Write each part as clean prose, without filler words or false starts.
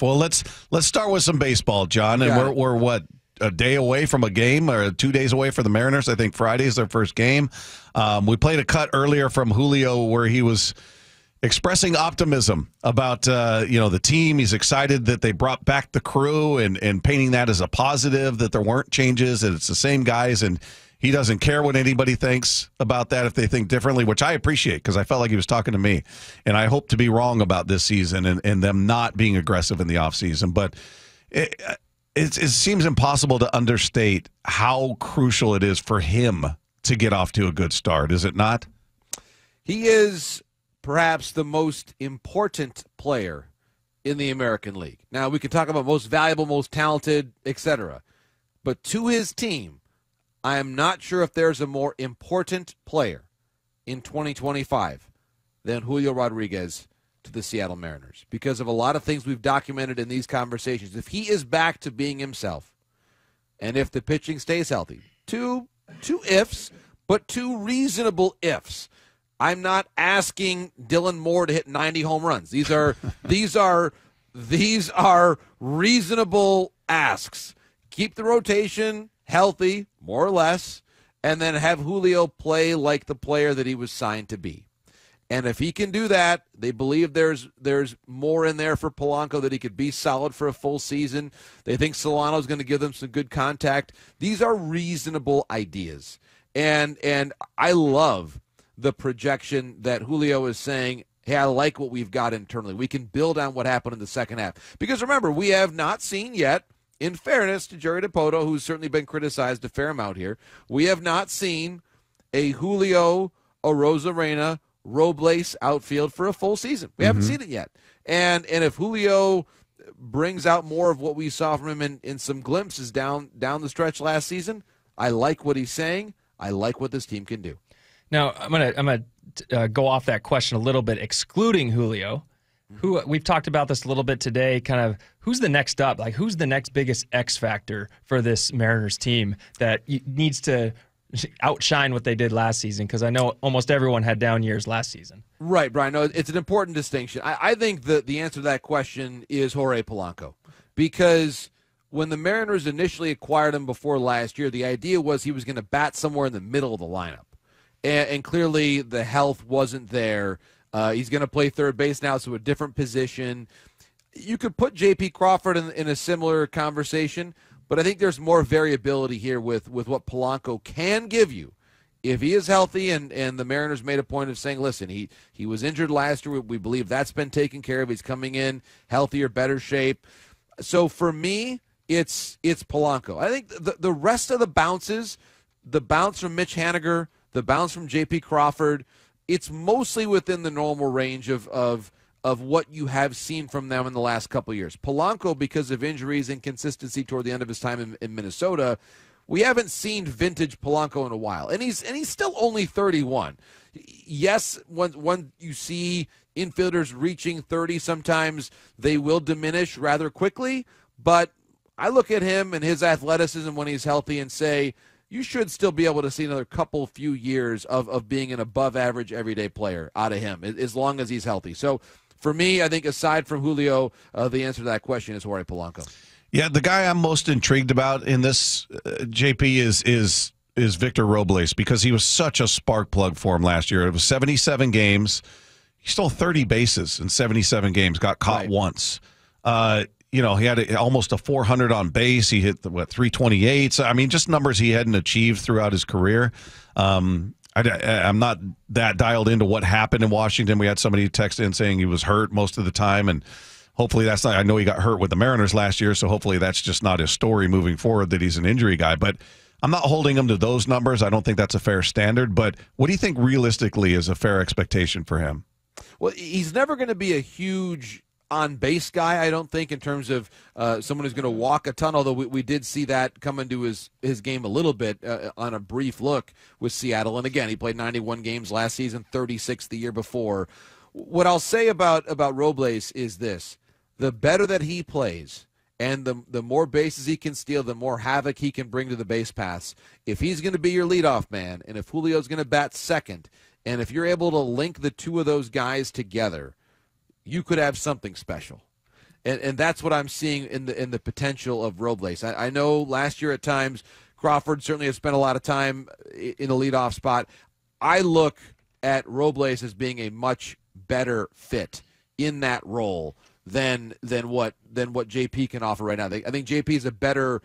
Well, let's start with some baseball, John. And we're what, a day away from a game, or 2 days away for the Mariners? I think Friday is their first game. We played a cut earlier from Julio where he was expressing optimism about the team. He's excited that they brought back the crew and painting that as a positive, that there weren't changes, and it's the same guys, and he doesn't care what anybody thinks about that if they think differently, which I appreciate because I felt like he was talking to me. And I hope to be wrong about this season and them not being aggressive in the offseason. But it seems impossible to understate how crucial it is for him to get off to a good start, is it not? He is perhaps the most important player in the American League. Now, we can talk about most valuable, most talented, etc. But to his team, I am not sure if there's a more important player in 2025 than Julio Rodriguez to the Seattle Mariners because of a lot of things we've documented in these conversations. If he is back to being himself, and if the pitching stays healthy, two ifs, but two reasonable ifs. I'm not asking Dylan Moore to hit 90 home runs. These are reasonable asks. Keep the rotation healthy, more or less, and then have Julio play like the player that he was signed to be. And if he can do that, they believe there's more in there for Polanco, that he could be solid for a full season. They think Solano's going to give them some good contact. These are reasonable ideas. And I love the projection that Julio is saying, hey, I like what we've got internally. We can build on what happened in the second half. Because remember, we have not seen yet, in fairness to Jerry Dipoto, who's certainly been criticized a fair amount here, we have not seen a Julio, a Rosarena, Robles outfield for a full season. We haven't seen it yet. And if Julio brings out more of what we saw from him in some glimpses down the stretch last season, I like what he's saying. I like what this team can do. Now, I'm gonna go off that question a little bit, excluding Julio. Who we've talked about this a little bit today, kind of who's the next up? Like, who's the next biggest X factor for this Mariners team that needs to outshine what they did last season? Because I know almost everyone had down years last season. Right, Brian. No, it's an important distinction. I think the answer to that question is Jorge Polanco. Because when the Mariners initially acquired him before last year, the idea was he was going to bat somewhere in the middle of the lineup. And clearly the health wasn't there. He's going to play third base now, so a different position. You could put J.P. Crawford in a similar conversation, but I think there's more variability here with what Polanco can give you. If he is healthy, and the Mariners made a point of saying, listen, he was injured last year. We believe that's been taken care of. He's coming in healthier, better shape. So for me, it's Polanco. I think the rest of the bounces, the bounce from Mitch Haniger, the bounce from J.P. Crawford, it's mostly within the normal range of what you have seen from them in the last couple of years. Polanco, because of injuries and consistency toward the end of his time in Minnesota, we haven't seen vintage Polanco in a while. And he's still only 31. Yes, when you see infielders reaching 30, sometimes they will diminish rather quickly. But I look at him and his athleticism when he's healthy and say, you should still be able to see another few years of being an above-average everyday player out of him, as long as he's healthy. So for me, I think aside from Julio, the answer to that question is Jorge Polanco. Yeah, the guy I'm most intrigued about in this, JP, is Victor Robles, because he was such a spark plug for him last year. It was 77 games. He stole 30 bases in 77 games, got caught once. He had almost a 400 on base. He hit 328. So, I mean, just numbers he hadn't achieved throughout his career. I'm not that dialed into what happened in Washington. We had somebody text in saying he was hurt most of the time, and hopefully that's not. I know he got hurt with the Mariners last year, so hopefully that's just not his story moving forward, that he's an injury guy. But I'm not holding him to those numbers. I don't think that's a fair standard. But what do you think realistically is a fair expectation for him? Well, he's never going to be a huge on-base guy, I don't think, in terms of someone who's going to walk a ton, although we did see that come into his game a little bit on a brief look with Seattle. And again, he played 91 games last season, 36 the year before. What I'll say about Robles is this. The better that he plays and the more bases he can steal, the more havoc he can bring to the base paths. If he's going to be your leadoff man, and if Julio's going to bat second, and if you're able to link the two of those guys together, you could have something special. And that's what I'm seeing in the potential of Robles. I know last year at times Crawford certainly has spent a lot of time in a leadoff spot. I look at Robles as being a much better fit in that role than what JP can offer right now. I think JP is a better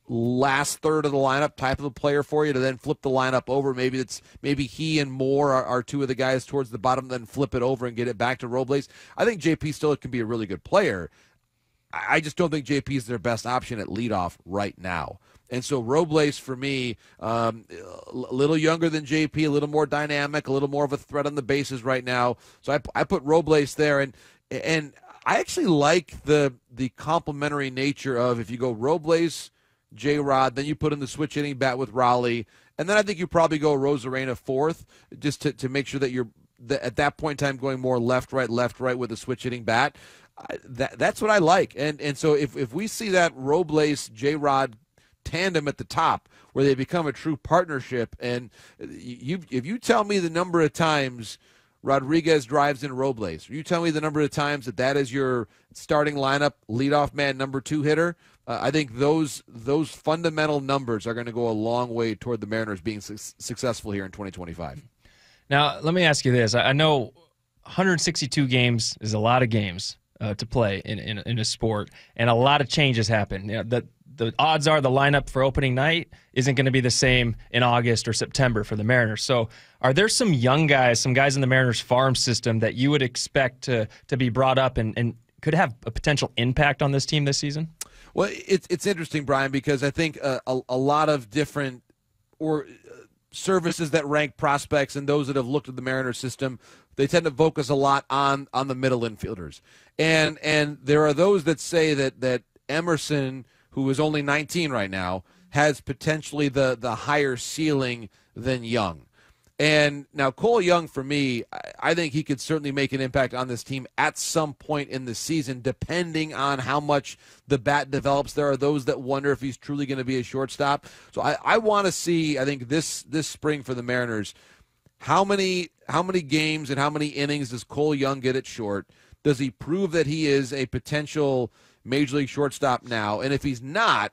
last third of the lineup type of a player for you to then flip the lineup over. Maybe he and Moore are two of the guys towards the bottom, then flip it over and get it back to Robles. I think JP still can be a really good player. I just don't think JP is their best option at leadoff right now. And so Robles, for me, a little younger than JP, a little more dynamic, a little more of a threat on the bases right now. So I put Robles there, and I actually like the complementary nature of if you go Robles, J-Rod, then you put in the switch hitting bat with Raleigh, and then I think you probably go Rosarena fourth just to make sure that you're at that point in time going more left, right with a switch hitting bat. That's what I like. And so if we see that Robles, J-Rod tandem at the top where they become a true partnership, and if you tell me the number of times Rodriguez drives in Robles, or you tell me the number of times that is your starting lineup leadoff man number 2 hitter, I think those fundamental numbers are going to go a long way toward the Mariners being successful here in 2025. Now, let me ask you this. I know 162 games is a lot of games to play in a sport, and a lot of changes happen. You know, the odds are the lineup for opening night isn't going to be the same in August or September for the Mariners. So are there some young guys, some guys in the Mariners farm system that you would expect to be brought up and could have a potential impact on this team this season? Well, it's interesting, Brian, because I think a lot of different services that rank prospects and those that have looked at the Mariners system, they tend to focus a lot on the middle infielders. And there are those that say that Emerson, who is only 19 right now, has potentially the higher ceiling than Young. And now Cole Young, for me, I think he could certainly make an impact on this team at some point in the season, depending on how much the bat develops. There are those that wonder if he's truly going to be a shortstop. So I want to see, I think this spring for the Mariners, how many games and how many innings does Cole Young get at short? Does he prove that he is a potential major league shortstop now? And if he's not,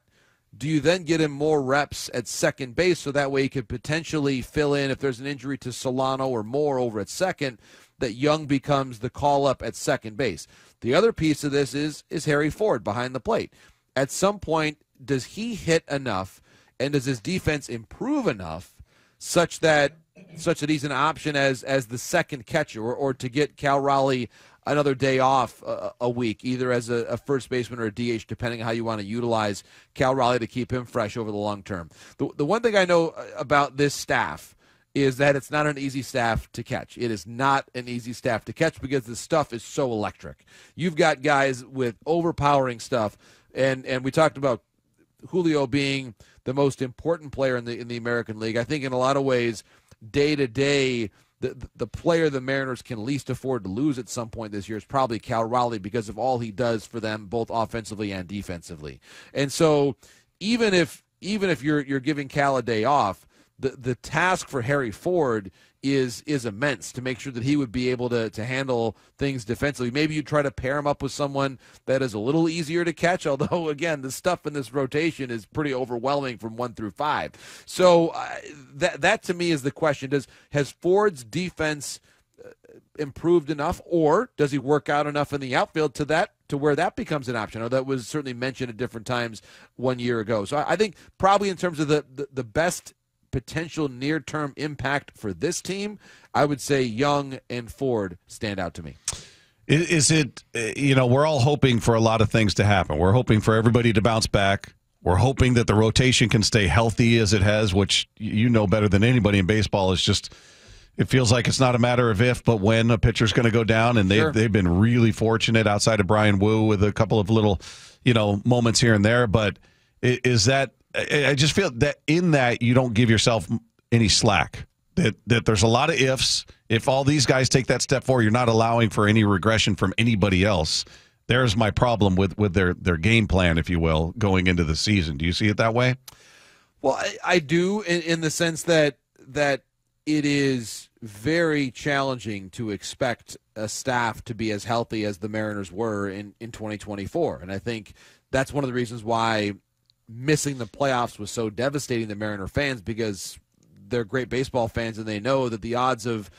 do you then get him more reps at second base so that way he could potentially fill in if there's an injury to Solano or Moore over at second, that Young becomes the call-up at second base? The other piece of this is Harry Ford behind the plate. At some point, does he hit enough and does his defense improve enough such that he's an option as the second catcher or to get Cal Raleigh another day off a week, either as a first baseman or a DH, depending on how you want to utilize Cal Raleigh to keep him fresh over the long term. The one thing I know about this staff is that it's not an easy staff to catch. It is not an easy staff to catch because the stuff is so electric. You've got guys with overpowering stuff, and we talked about Julio being the most important player in the American League. I think in a lot of ways, day to day, the player the Mariners can least afford to lose at some point this year is probably Cal Raleigh because of all he does for them, both offensively and defensively. And so, even if you're giving Cal a day off, the task for Harry Ford is immense to make sure that he would be able to handle things defensively. Maybe you try to pair him up with someone that is a little easier to catch, although, again, the stuff in this rotation is pretty overwhelming from 1 through 5. So that to me is the question. Has Ford's defense improved enough, or does he work out enough in the outfield to where that becomes an option? That was certainly mentioned at different times 1 year ago. So I think probably in terms of the best potential near-term impact for this team, I would say Young and Ford stand out to me. Is it, we're all hoping for a lot of things to happen. We're hoping for everybody to bounce back. We're hoping that the rotation can stay healthy as it has, which you know better than anybody in baseball is just, it feels like it's not a matter of if, but when a pitcher's going to go down, and they've been really fortunate outside of Brian Wu with a couple of little, moments here and there. But is that, I just feel that in that you don't give yourself any slack. That there's a lot of ifs. If all these guys take that step forward, you're not allowing for any regression from anybody else. There's my problem with their game plan, if you will, going into the season. Do you see it that way? Well, I do in the sense that it is very challenging to expect a staff to be as healthy as the Mariners were in 2024. And I think that's one of the reasons why missing the playoffs was so devastating to Mariner fans, because they're great baseball fans and they know that the odds of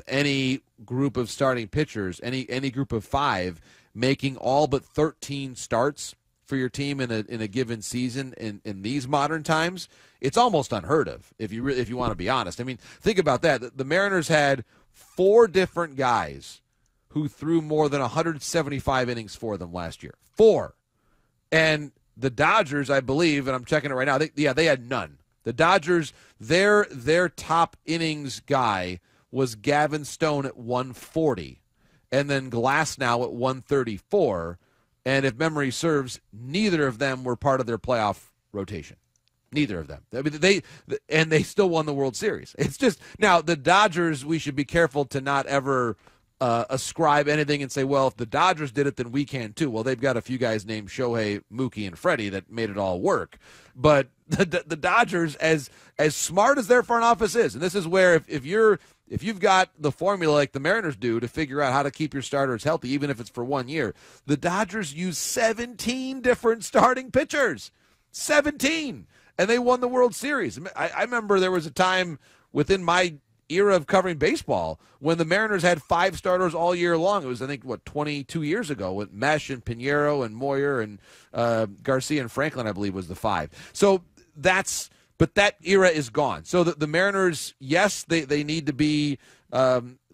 any group of starting pitchers, any group of 5 making all but 13 starts for your team in a given season in these modern times, it's almost unheard of, if you want to be honest. I mean, think about that. The Mariners had 4 different guys who threw more than 175 innings for them last year. 4. And the Dodgers, I believe, and I'm checking it right now, they had none. The Dodgers, their top innings guy was Gavin Stone at 140, and then Glasnow at 134. And if memory serves, neither of them were part of their playoff rotation. Neither of them. I mean, they still won the World Series. It's just, now the Dodgers, we should be careful to not ever ascribe anything and say, well, if the Dodgers did it, then we can too. Well, they've got a few guys named Shohei, Mookie, and Freddie that made it all work. But the Dodgers, as smart as their front office is, and this is where if you've got the formula like the Mariners do to figure out how to keep your starters healthy, even if it's for 1 year, the Dodgers use 17 different starting pitchers. 17! And they won the World Series. I remember there was a time within my era of covering baseball when the Mariners had 5 starters all year long. It was, I think, 22 years ago with Mesh and Pinheiro and Moyer and Garcia and Franklin, I believe, was the 5. So but that era is gone. So the Mariners, yes, they need to be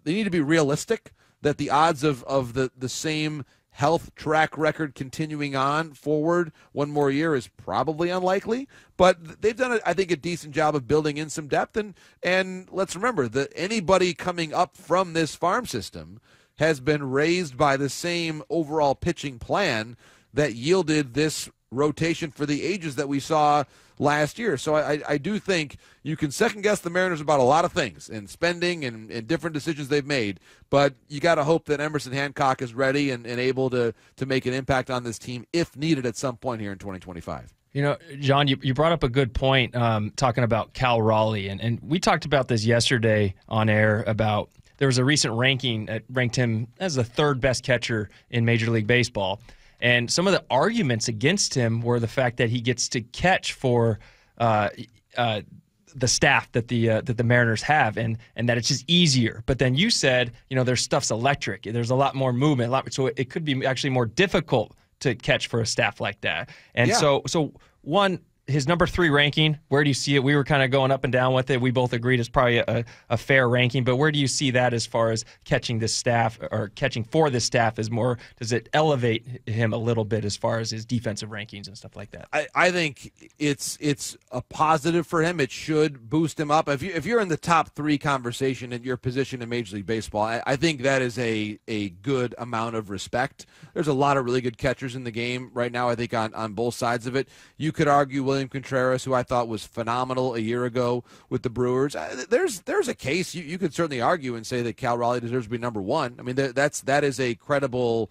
realistic that the odds of the same health track record continuing on forward one more year is probably unlikely, but they've done, I think, a decent job of building in some depth. And let's remember that anybody coming up from this farm system has been raised by the same overall pitching plan that yielded this rotation for the ages that we saw last year. So I do think you can second-guess the Mariners about a lot of things and spending and different decisions they've made, but you got to hope that Emerson Hancock is ready and able to make an impact on this team if needed at some point here in 2025. You know, John, you brought up a good point talking about Cal Raleigh, and we talked about this yesterday on air about there was a recent ranking that ranked him as the 3rd best catcher in Major League Baseball. And some of the arguments against him were the fact that he gets to catch for the staff that the Mariners have, and that it's just easier. But then you said, their stuff's electric. There's a lot more movement, so it could be actually more difficult to catch for a staff like that. And yeah. So one, his number 3 ranking, where do you see it? We were kind of going up and down with it. We both agreed it's probably a fair ranking, but where do you see that as far as catching this staff or catching for this staff is more, does it elevate him a little bit as far as his defensive rankings and stuff like that? I think it's a positive for him. It should boost him up. If you're in the top 3 conversation at your position in Major League Baseball, I think that is a good amount of respect. There's a lot of really good catchers in the game right now, I think, on both sides of it. You could argue William Contreras, who I thought was phenomenal a year ago with the Brewers. There's a case you could certainly argue and say that Cal Raleigh deserves to be number 1. I mean, that is a credible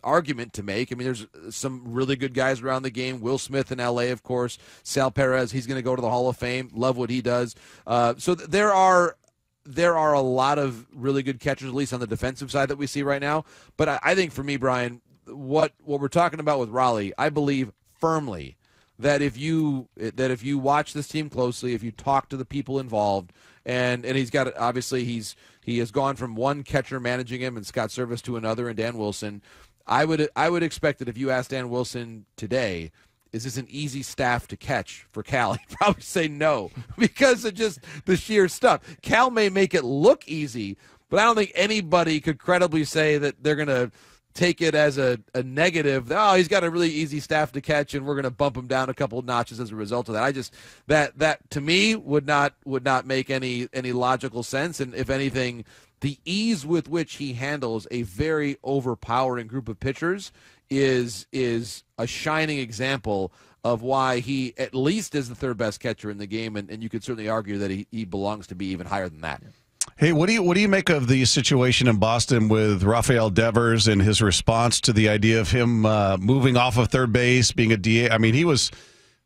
argument to make. I mean, there's some really good guys around the game. Will Smith in L.A., of course. Sal Perez, he's going to go to the Hall of Fame. Love what he does. So there are a lot of really good catchers, at least on the defensive side that we see right now. But I think for me, Brian, what we're talking about with Raleigh, I believe firmly that if you watch this team closely, if you talk to the people involved, and he's got, obviously he has gone from one catcher managing him and Scott Service to another and Dan Wilson. I would expect that if you ask Dan Wilson today, is this an easy staff to catch for Cal? He'd probably say no, because of just the sheer stuff. Cal may make it look easy, but I don't think anybody could credibly say that they're going to take it as a negative. Oh, he's got a really easy staff to catch, and we're going to bump him down a couple of notches as a result of that. That to me would not make any logical sense. And if anything, the ease with which he handles a very overpowering group of pitchers is a shining example of why he at least is the 3rd best catcher in the game, and you could certainly argue that he belongs to be even higher than that. Hey, what do you make of the situation in Boston with Rafael Devers and his response to the idea of him moving off of third base, being a DA? I mean, he was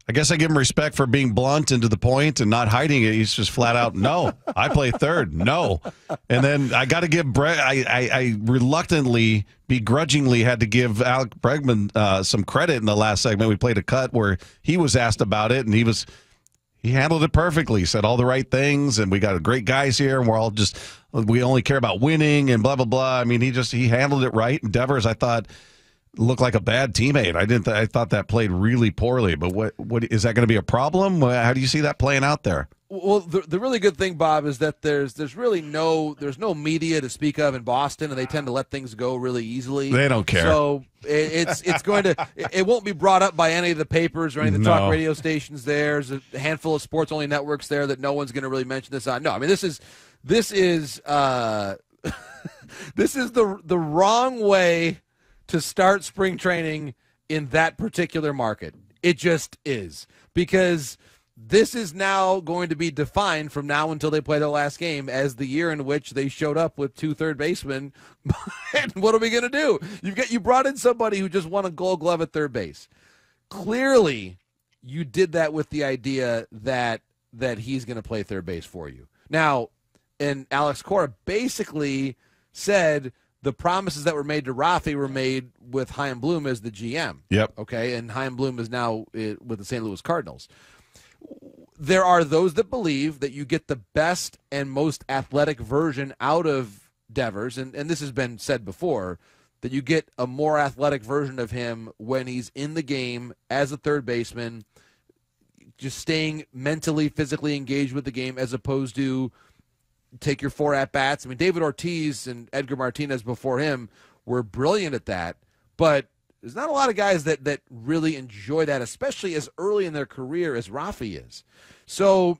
I guess I give him respect for being blunt and to the point and not hiding it. He's just flat out, no, I play third. No. And then I got to give I reluctantly, begrudgingly had to give Alec Bregman some credit in the last segment. We played a cut where he was asked about it, and he handled it perfectly. He said all the right things, and we got great guys here, and we only care about winning and blah, blah, blah. I mean, he handled it right. And Devers, I thought, looked like a bad teammate. I thought that played really poorly. But what is that going to be a problem? How do you see that playing out there? Well, the really good thing, Bob, is that there's really no media to speak of in Boston, and they tend to let things go really easily. They don't care. So it won't be brought up by any of the papers or any of the talk radio stations there. There's a handful of sports-only networks there that no one's going to really mention this on. No, I mean this is this is the wrong way to start spring training in that particular market. It just is, because this is now going to be defined from now until they play their last game as the year in which they showed up with 2 third basemen. And what are we going to do? You brought in somebody who just won a Gold Glove at third base. Clearly, you did that with the idea that he's going to play third base for you. Now, and Alex Cora basically said the promises that were made to Rafi were made with Chaim Bloom as the GM. Yep. Okay, and Chaim Bloom is now with the St. Louis Cardinals. There are those that believe that you get the best and most athletic version out of Devers, and this has been said before, that you get a more athletic version of him when he's in the game as a third baseman, just staying mentally, physically engaged with the game, as opposed to take your 4 at-bats. I mean, David Ortiz and Edgar Martinez before him were brilliant at that, but there's not a lot of guys that really enjoy that, especially as early in their career as Rafi is. So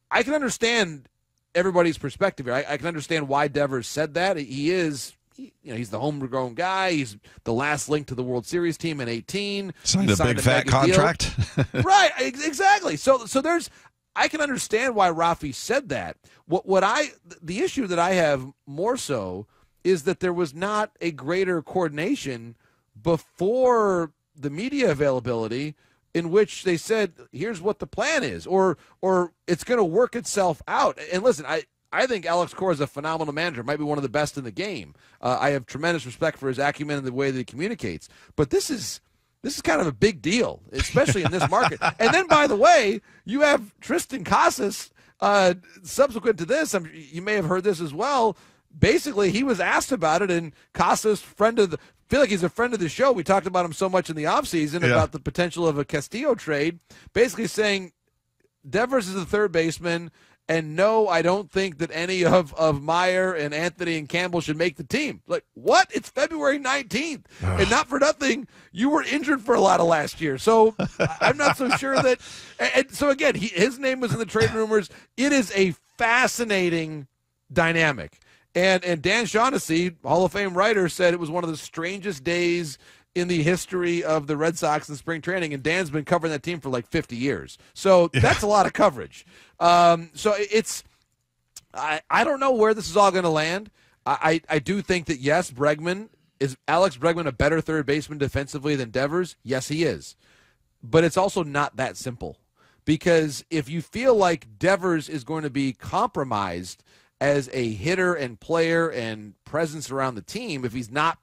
I can understand everybody's perspective here. I can understand why Devers said that. He's the homegrown guy. He's the last link to the World Series team in 2018. Signed a big fat contract. Right, exactly. So I can understand why Rafi said that. The issue that I have more so is that there was not a greater coordination before the media availability in which they said, here's what the plan is, or it's going to work itself out. And listen, I think Alex Cora is a phenomenal manager, might be one of the best in the game. I have tremendous respect for his acumen and the way that he communicates. But this is kind of a big deal, especially in this market. And then, by the way, you have Tristan Casas. Subsequent to this, you may have heard this as well. Basically, he was asked about it, and Casas, feel like he's a friend of the show. We talked about him so much in the offseason about the potential of a Castillo trade, basically saying Devers is the third baseman, and no, I don't think that any of Meyer and Anthony and Campbell should make the team. Like, what? It's February 19th. And not for nothing, you were injured for a lot of last year. So I'm not so sure that – and so, again, his name was in the trade rumors. It is a fascinating dynamic. And Dan Shaughnessy, Hall of Fame writer, said it was one of the strangest days in the history of the Red Sox in spring training, and Dan's been covering that team for like 50 years. So that's a lot of coverage. So I don't know where this is all going to land. I do think that, yes, is Alex Bregman a better third baseman defensively than Devers? Yes, he is. But it's also not that simple, because if you feel like Devers is going to be compromised as a hitter and player and presence around the team, if he's not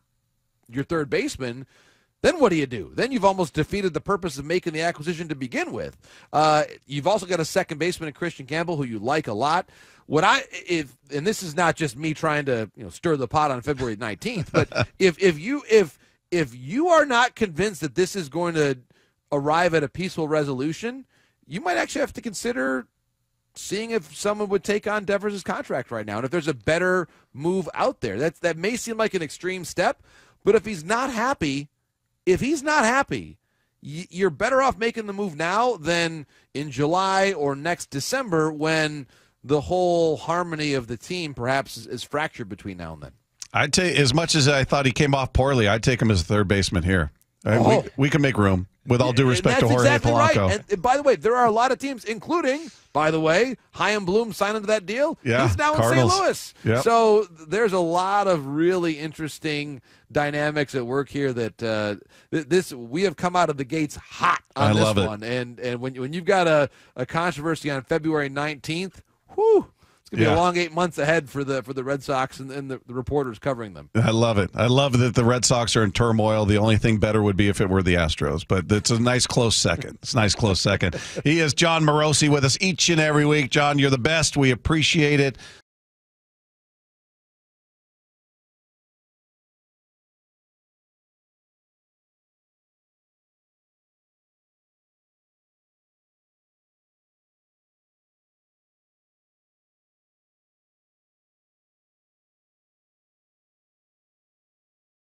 your third baseman, then what do you do? Then you've almost defeated the purpose of making the acquisition to begin with. You've also got a second baseman in Christian Campbell, who you like a lot. And this is not just me trying to stir the pot on February 19th, but if you are not convinced that this is going to arrive at a peaceful resolution, you might actually have to consider seeing if someone would take on Devers' contract right now, and if there's a better move out there. That may seem like an extreme step, but if he's not happy, you're better off making the move now than in July or next December, when the whole harmony of the team perhaps is fractured between now and then. I'd take, as much as I thought he came off poorly, I'd take him as a third baseman here. We can make room. With all due respect to That's Jorge exactly Polanco. right. And by the way, there are a lot of teams, including, by the way, Chaim Bloom signed into that deal. Yeah, He's now Cardinals. in St. Louis. Yep. So there's a lot of really interesting dynamics at work here that we have come out of the gates hot on this love it. one. And when you've got a controversy on February 19th, whew, it's going to be a long 8 months ahead for the Red Sox and the reporters covering them. I love it. I love that the Red Sox are in turmoil. The only thing better would be if it were the Astros, but it's a nice close second. It's a nice close second. He is Jon Morosi with us each and every week. John, you're the best. We appreciate it.